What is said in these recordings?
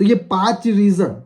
तो ये 5 रीजन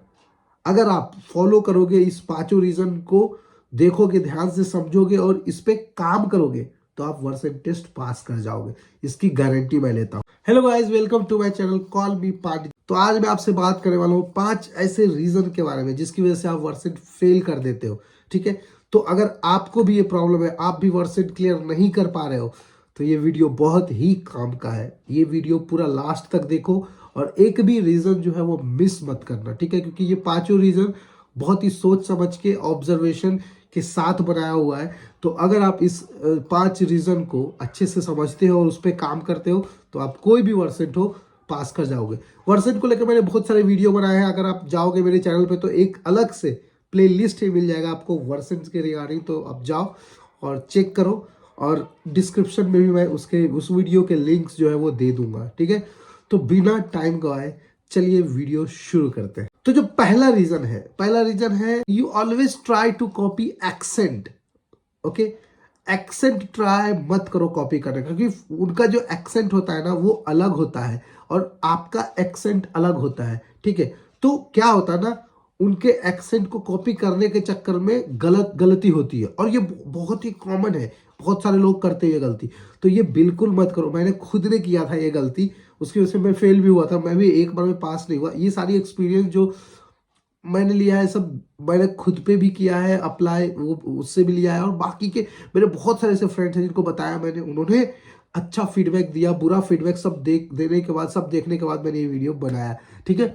अगर आप फॉलो करोगे, इस पांचों रीजन को देखोगे, ध्यान से समझोगे और इस पे काम करोगे तो आप वर्सन टेस्ट पास कर जाओगे। इसकी गारंटी मैं लेता हूँ। Hello guys, welcome to my channel call me party. तो आज मैं आपसे बात करने वाला हूँ 5 ऐसे रीजन के बारे में जिसकी वजह से आप वर्सन फेल कर देते हो। ठीक है, तो अगर आपको भी ये प्रॉब्लम है, आप भी वर्सन क्लियर नहीं कर पा रहे हो, तो ये वीडियो बहुत ही काम का है। ये वीडियो पूरा लास्ट तक देखो और एक भी रीजन जो है वो मिस मत करना। ठीक है, क्योंकि ये पांचों रीजन बहुत ही सोच समझ के ऑब्जर्वेशन के साथ बनाया हुआ है। तो अगर आप इस 5 रीजन को अच्छे से समझते हो और उस पर काम करते हो तो आप कोई भी वर्सेंट हो पास कर जाओगे। वर्सेंट को लेकर मैंने बहुत सारे वीडियो बनाए हैं। अगर आप जाओगे मेरे चैनल पे तो एक अलग से प्ले लिस्ट ही मिल जाएगा आपको वर्सेंट के रिगार्डिंग। तो आप जाओ और चेक करो और डिस्क्रिप्शन में भी मैं उस वीडियो के लिंक्स जो है वो दे दूंगा। ठीक है, तो बिना टाइम गवाए चलिए वीडियो शुरू करते हैं। तो जो पहला रीजन है you always try to copy accent. Okay, accent try मत करो कॉपी करने का, क्योंकि उनका जो एक्सेंट होता है ना वो अलग होता है और आपका एक्सेंट अलग होता है। ठीक है, तो क्या होता है ना, उनके एक्सेंट को कॉपी करने के चक्कर में गलती होती है और ये बहुत ही कॉमन है। बहुत सारे लोग करते हैं ये गलती, तो ये बिल्कुल मत करो। मैंने खुद ने किया था ये गलती, उसकी वजह से मैं फेल भी हुआ था। मैं भी एक बार में पास नहीं हुआ। ये सारी एक्सपीरियंस जो मैंने लिया है सब मैंने खुद पे भी किया है अप्लाई, वो उससे भी लिया है और बाकी के मेरे बहुत सारे ऐसे फ्रेंड्स हैं जिनको बताया मैंने, उन्होंने अच्छा फीडबैक दिया, बुरा फीडबैक सब देखने के बाद मैंने ये वीडियो बनाया। ठीक है,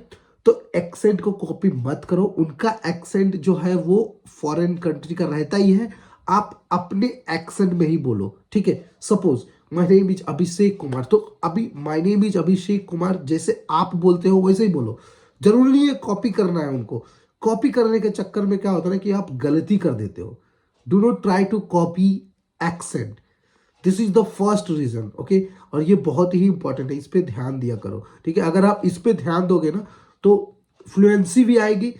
तो एक्सेंट को कॉपी मत करो। उनका एक्सेंट जो है वो फॉरेन कंट्री का रहता ही है, आप अपने एक्सेंट में ही बोलो। ठीक है, suppose my name is Abhishek Kumar, तो अभी my name is Abhishek Kumar जैसे आप बोलते हो वैसे ही बोलो। जरूरी नहीं है कॉपी करना है उनको। कॉपी करने के चक्कर में क्या होता है ना कि आप गलती कर देते हो। Do not try to copy accent. This is the first reason. Okay, और ये बहुत ही इंपॉर्टेंट है, इस पे ध्यान दिया करो। ठीक है, अगर आप इस पे ध्यान दोगे ना तो फ्लुएंसी भी आएगी,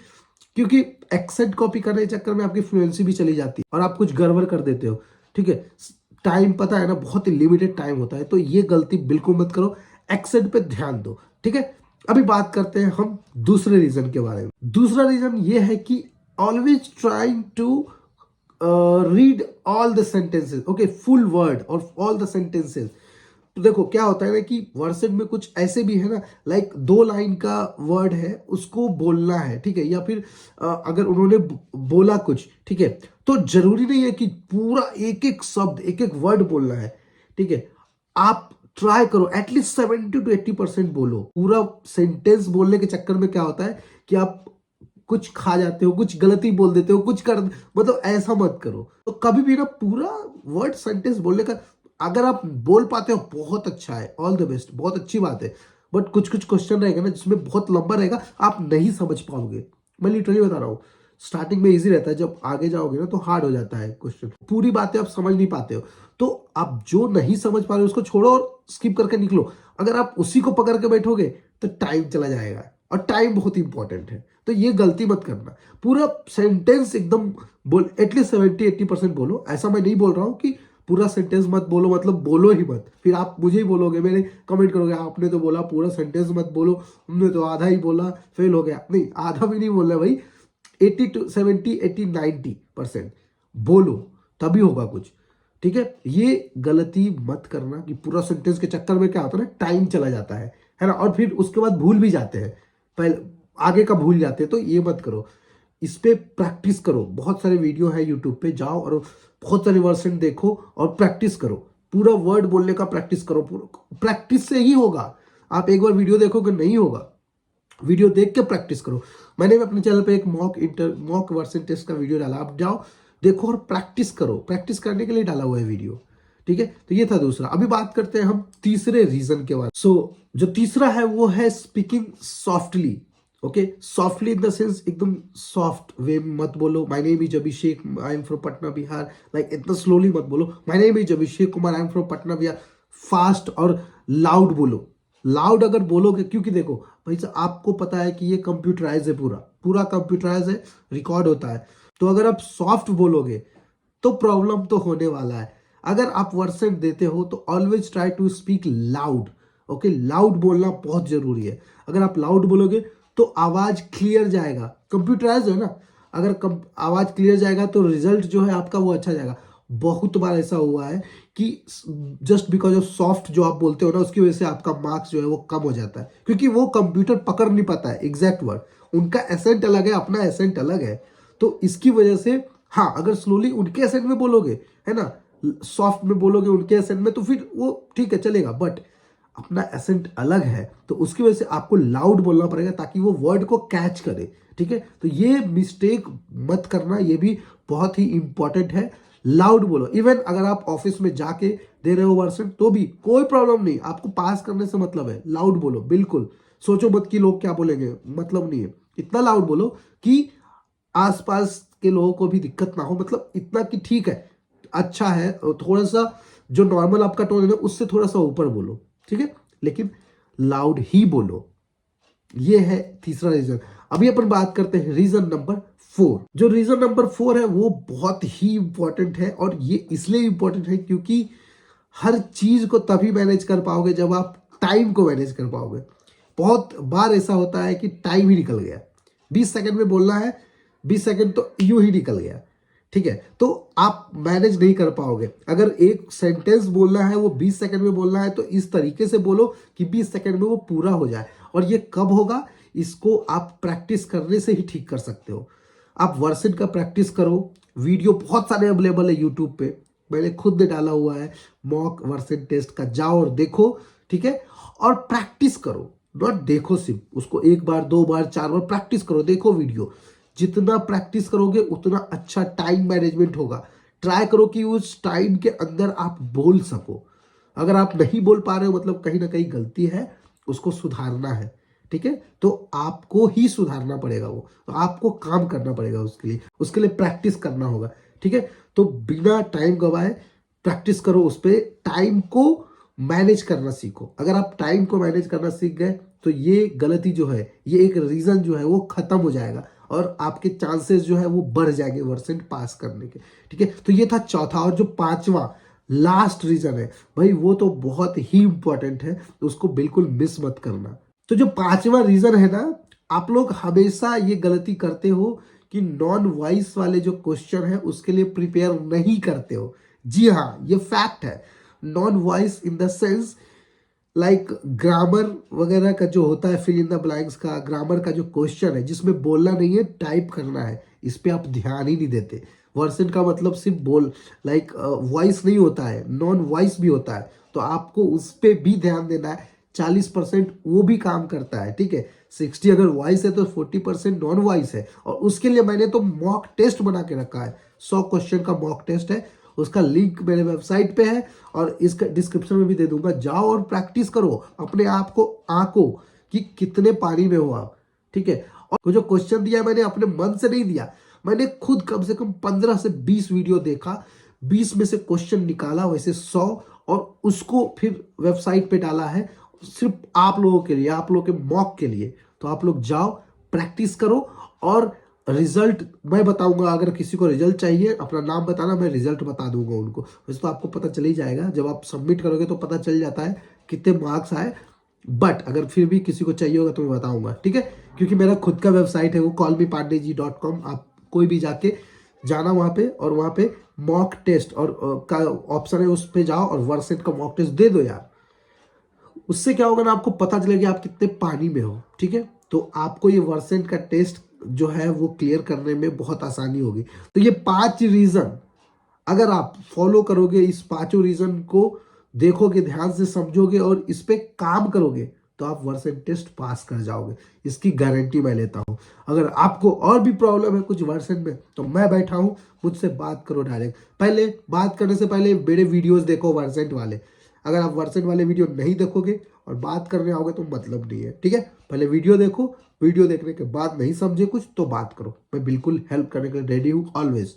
क्योंकि एक्सेंट कॉपी करने के चक्कर में आपकी फ्लुएंसी भी चली जाती है और आप कुछ गड़बड़ कर देते हो। ठीक है, टाइम पता है ना, बहुत ही लिमिटेड टाइम होता है, तो ये गलती बिल्कुल मत करो। एक्सेंट पे ध्यान दो। ठीक है, अभी बात करते हैं हम दूसरे रीजन के बारे में। दूसरा रीजन ये है कि always trying to read all the sentences. Okay, full word और ऑल द सेंटेंसेस। तो देखो क्या होता है ना कि वर्सेट में कुछ ऐसे भी है ना, लाइक 2 लाइन का वर्ड है उसको बोलना है। ठीक है, या फिर अगर उन्होंने बोला कुछ, ठीक है, तो जरूरी नहीं है कि पूरा एक एक शब्द एक एक वर्ड बोलना है। ठीक है, आप ट्राई करो एटलीस्ट 70 to 80% बोलो। पूरा सेंटेंस बोलने के चक्कर में क्या होता है कि आप कुछ खा जाते हो, कुछ गलती बोल देते हो, कुछ कर, मतलब ऐसा मत करो। तो कभी भी ना पूरा वर्ड सेंटेंस बोलने का, अगर आप बोल पाते हो बहुत अच्छा है, ऑल द बेस्ट, बहुत अच्छी बात है। बट कुछ कुछ क्वेश्चन रहेगा ना जिसमें बहुत लंबा रहेगा, आप नहीं समझ पाओगे। मैं लिटरली बता रहा हूँ, स्टार्टिंग में इजी रहता है, जब आगे जाओगे ना तो हार्ड हो जाता है क्वेश्चन। पूरी बातें आप समझ नहीं पाते हो, तो आप जो नहीं समझ पा रहे हो उसको छोड़ो और स्किप करके निकलो। अगर आप उसी को पकड़ के बैठोगे तो टाइम चला जाएगा और टाइम बहुत इंपॉर्टेंट है। तो ये गलती मत करना, पूरा सेंटेंस एकदम बोल, एटलीस्ट 70-80% बोलो। ऐसा मैं नहीं बोल रहा हूँ कि पूरा सेंटेंस मत बोलो, मतलब बोलो ही मत, फिर आप मुझे ही बोलोगे, मेरे कमेंट करोगे आपने तो बोला पूरा सेंटेंस मत बोलो, हमने तो आधा ही बोला, फेल हो गया। नहीं, आधा भी नहीं बोलना भाई, 80 to 70, 80, 90% बोलो, तभी होगा कुछ। ठीक है, ये गलती मत करना कि पूरा सेंटेंस के चक्कर में क्या होता है ना, टाइम चला जाता है ना, और फिर उसके बाद भूल भी जाते हैं, पहले आगे का भूल जाते हैं। तो ये मत करो, इस पे प्रैक्टिस करो। बहुत सारे वीडियो है यूट्यूब पे, जाओ और बहुत सारे वर्सन देखो और प्रैक्टिस करो। पूरा वर्ड बोलने का प्रैक्टिस करो, प्रैक्टिस से ही होगा। आप एक बार वीडियो देखोगे नहीं होगा, वीडियो देख के प्रैक्टिस करो। मैंने भी अपने चैनल पे एक मॉक वर्सन टेस्ट का वीडियो डाला, आप जाओ देखो और प्रैक्टिस करो। प्रैक्टिस करने के लिए डाला हुआ है वीडियो। ठीक है, तो ये था दूसरा। अभी बात करते हैं हम तीसरे रीजन के बारे में। जो तीसरा है वो है speaking softly. Okay, softly in the sense एकदम सॉफ्ट वे मत बोलो। My name is Abhishek, I am from Patna Bihar, like इतना स्लोली मत बोलो। My name is Abhishek Kumar, I am from Patna Bihar. Fast और लाउड बोलो। लाउड अगर बोलोगे, क्योंकि देखो भाई साहब, आपको पता है कि ये कंप्यूटराइज है, पूरा पूरा कंप्यूटराइज है, रिकॉर्ड होता है। तो अगर आप सॉफ्ट बोलोगे तो प्रॉब्लम तो होने वाला है। अगर आप वर्सेंट देते हो तो always try to speak loud. Okay, loud बोलना बहुत जरूरी है। अगर आप लाउड बोलोगे तो आवाज क्लियर जाएगा, कंप्यूटराइज है ना, अगर आवाज क्लियर जाएगा तो रिजल्ट जो है आपका वो अच्छा जाएगा। बहुत बार ऐसा हुआ है कि जस्ट बिकॉज ऑफ सॉफ्ट जो आप बोलते हो ना, उसकी वजह से आपका मार्क्स जो है वो कम हो जाता है, क्योंकि वो कंप्यूटर पकड़ नहीं पाता है एग्जैक्ट वर्ड, उनका एसेंट अलग है, अपना एसेंट अलग है। तो इसकी वजह से हाँ, अगर स्लोली उनके एसेंट में बोलोगे, है ना, सॉफ्ट में बोलोगे उनके एसेंट में, तो फिर वो ठीक है चलेगा, बट अपना एसेंट अलग है, तो उसकी वजह से आपको लाउड बोलना पड़ेगा ताकि वो वर्ड को कैच करे। ठीक है, तो ये मिस्टेक मत करना, ये भी बहुत ही इंपॉर्टेंट है। लाउड बोलो, इवन अगर आप ऑफिस में जाके दे रहे हो वर्सन तो भी कोई प्रॉब्लम नहीं, आपको पास करने से मतलब है, लाउड बोलो बिल्कुल। सोचो मत कि लोग क्या बोलेंगे, मतलब नहीं है, इतना लाउड बोलो कि आसपास के लोगों को भी दिक्कत ना हो, मतलब इतना कि ठीक है, अच्छा है, थोड़ा सा जो नॉर्मल आपका टोन है ना उससे थोड़ा सा ऊपर बोलो, ठीक है, लेकिन लाउड ही बोलो। ये है तीसरा रीजन। अभी अपन बात करते हैं रीजन नंबर 4। जो रीजन नंबर 4 है वो बहुत ही इंपॉर्टेंट है, और ये इसलिए इंपॉर्टेंट है क्योंकि हर चीज को तभी मैनेज कर पाओगे जब आप टाइम को मैनेज कर पाओगे। बहुत बार ऐसा होता है कि टाइम ही निकल गया, 20 सेकंड में बोलना है, 20 सेकंड तो यूं ही निकल गया, ठीक है, तो आप मैनेज नहीं कर पाओगे। अगर एक सेंटेंस बोलना है वो 20 सेकंड में बोलना है, तो इस तरीके से बोलो कि 20 सेकंड में वो पूरा हो जाए। और ये कब होगा, इसको आप प्रैक्टिस करने से ही ठीक कर सकते हो। आप वर्सन का प्रैक्टिस करो, वीडियो बहुत सारे अवेलेबल है यूट्यूब पे, मैंने खुद ने डाला हुआ है मॉक वर्सन टेस्ट का, जाओ और देखो, ठीक है, और प्रैक्टिस करो, नॉट देखो सिर्फ, उसको 1 बार 2 बार 4 बार प्रैक्टिस करो, देखो वीडियो। जितना प्रैक्टिस करोगे उतना अच्छा टाइम मैनेजमेंट होगा। ट्राई करो कि उस टाइम के अंदर आप बोल सको। अगर आप नहीं बोल पा रहे हो मतलब कहीं ना कहीं गलती है, उसको सुधारना है, ठीक है, तो आपको ही सुधारना पड़ेगा, वो तो आपको काम करना पड़ेगा, उसके लिए प्रैक्टिस करना होगा, ठीक है। तो बिना टाइम गवाए प्रैक्टिस करो, उस पर टाइम को मैनेज करना सीखो। अगर आप टाइम को मैनेज करना सीख गए तो ये गलती जो है, ये एक रीजन जो है वो खत्म हो जाएगा, और आपके चांसेस जो है वो बढ़ जाएंगे वर्सेंट पास करने के, ठीक है। तो ये था चौथा। और जो पांचवा लास्ट रीजन है भाई, वो तो बहुत ही इंपॉर्टेंट है, तो उसको बिल्कुल मिस मत करना। तो जो पांचवा रीजन है ना, आप लोग हमेशा ये गलती करते हो कि नॉन वॉइस वाले जो क्वेश्चन है उसके लिए प्रिपेयर नहीं करते हो। जी हाँ, ये फैक्ट है। Non voice in the sense like grammar वगैरह का जो होता है, फिल इन द ब्लैंक्स का, ग्रामर का जो क्वेश्चन है जिसमें बोलना नहीं है, टाइप करना है, इस पे आप ध्यान ही नहीं देते। वर्सन का मतलब सिर्फ बोल लाइक वॉइस नहीं होता है, नॉन वॉइस भी होता है, तो आपको उस पे भी ध्यान देना है। 40% वो भी काम करता है, ठीक है, 60 अगर वॉइस है तो 40% नॉन वॉइस है। और उसके लिए मैंने तो मॉक टेस्ट बना के रखा है, 100 क्वेश्चन का मॉक टेस्ट है, उसका लिंक मेरे वेबसाइट पे है और इसका डिस्क्रिप्शन में भी दे दूंगा। जाओ और प्रैक्टिस करो, अपने आप को आंको कि कितने पानी में हो आप, ठीक है। और जो क्वेश्चन दिया मैंने अपने मन से नहीं दिया, मैंने खुद कम से कम 15 से 20 वीडियो देखा, 20 में से क्वेश्चन निकाला, वैसे 100, और उसको फिर वेबसाइट पे डाला है सिर्फ आप लोगों के लिए, आप लोगों के मॉक के लिए। तो आप लोग जाओ, प्रैक्टिस करो, और रिजल्ट मैं बताऊंगा। अगर किसी को रिजल्ट चाहिए, अपना नाम बताना, मैं रिजल्ट बता दूंगा उनको। वैसे तो आपको पता चल ही जाएगा, जब आप सबमिट करोगे तो पता चल जाता है कितने मार्क्स आए, बट अगर फिर भी किसी को चाहिए होगा तो मैं बताऊंगा, ठीक है। क्योंकि मेरा खुद का वेबसाइट है वो callmepandeyji.com, आप कोई भी जाके जाना वहाँ पे, और वहाँ पे मॉक टेस्ट और का ऑप्शन है, उस पर जाओ और वर्सेट का मॉक टेस्ट दे दो यार। उससे क्या होगा ना, आपको पता चलेगा आप कितने पानी में हो, ठीक है। तो आपको ये वर्सेंट का टेस्ट जो है वो क्लियर करने में बहुत आसानी होगी। तो ये 5 रीजन अगर आप फॉलो करोगे, इस 5 रीजन को देखोगे, ध्यान से समझोगे और इस पे काम करोगे, तो आप वर्सेंट टेस्ट पास कर जाओगे, इसकी गारंटी मैं लेता हूं। अगर आपको और भी प्रॉब्लम है कुछ वर्सेंट में, तो मैं बैठा हूं, मुझसे बात करो डायरेक्ट। पहले बात करने से पहले मेरे वीडियोस देखो वर्सेंट वाले। अगर आप वर्सेंट वाले वीडियो नहीं देखोगे और बात करने आओगे तो मतलब नहीं है, ठीक है। पहले वीडियो देखो, वीडियो देखने के बाद नहीं समझे कुछ तो बात करो, मैं बिल्कुल हेल्प करने के लिए रेडी हूँ ऑलवेज।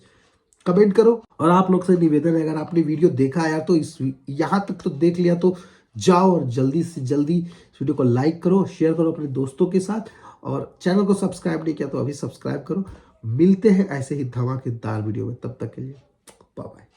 कमेंट करो। और आप लोग से निवेदन है, अगर आपने वीडियो देखा यार तो इस यहाँ तक तो देख लिया, तो जाओ और जल्दी से जल्दी इस वीडियो को लाइक करो, शेयर करो अपने दोस्तों के साथ, और चैनल को सब्सक्राइब नहीं किया तो अभी सब्सक्राइब करो। मिलते हैं ऐसे ही धमाकेदार वीडियो में, तब तक के लिए बाय बाय।